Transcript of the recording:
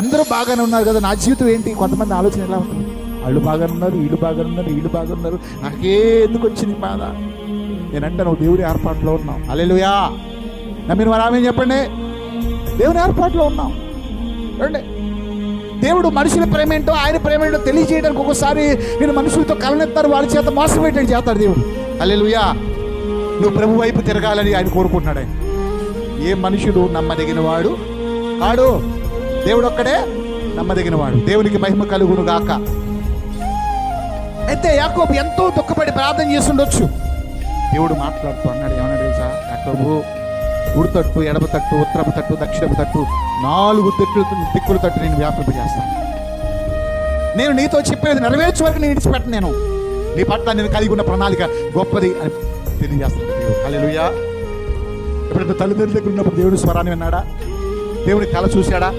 అందరూ బాగానే ఉన్నారు కదా, నా జీవితం ఏంటి? కొంతమంది ఆలోచన ఎలా ఉంటుంది, వాళ్ళు బాగానే ఉన్నారు, వీళ్ళు బాగానే ఉన్నారు, వీళ్ళు బాగున్నారు, నాకే ఎందుకు వచ్చింది బాధ? నేనంటే నువ్వు దేవుడి ఏర్పాటులో ఉన్నావు. హల్లెలూయా. నమ్మిన వారు ఆమేన్ చెప్పండి. దేవుని ఏర్పాటులో ఉన్నాం. చూడండి, దేవుడు మనుషుల ప్రేమ ఏంటో, ఆయన ప్రేమ ఏంటో తెలియజేయడానికి ఒక్కోసారి నేను మనుషులతో కలనెత్తారు, వాళ్ళ చేత మోసపోయేటట్టు చేస్తాడు దేవుడు. హల్లెలూయా. నువ్వు ప్రభు వైపు తిరగాలని ఆయన కోరుకుంటున్నాడు. ఆయన ఏ మనుషుడు నమ్మదగిన వాడు కాడు, దేవుడు ఒక్కడే నమ్మదగిన వాడు. దేవునికి మహిమ కలుగును గాక. అయితే యాకోబు ఎంతో దుఃఖపడి ప్రార్థన చేస్తుండొచ్చు. దేవుడు మాట్లాడుతూ అన్నాడు, ఏమన్నా తెలుసా? యాకోబు, ఉడు తట్టు, ఎడమ తట్టు, ఉత్తరపు తట్టు, దక్షిణపు తట్టు, 4 దిక్కుల తట్టు నేను వ్యాపింపజేస్తాను. నేను నీతో చెప్పేది నెరవేర్చే వరకు నేను విడిచిపెట్టను. నేను నీ పట్ల నేను కలిగి ఉన్న ప్రణాళిక గొప్పది అని తెలియజేస్తాను దేవుడు. హల్లెలూయా. ఎప్పుడైతే తల్లిదండ్రుల దగ్గర ఉన్నప్పుడు దేవుని స్వరాన్ని విన్నాడా? దేవుని కళ చూశాడా?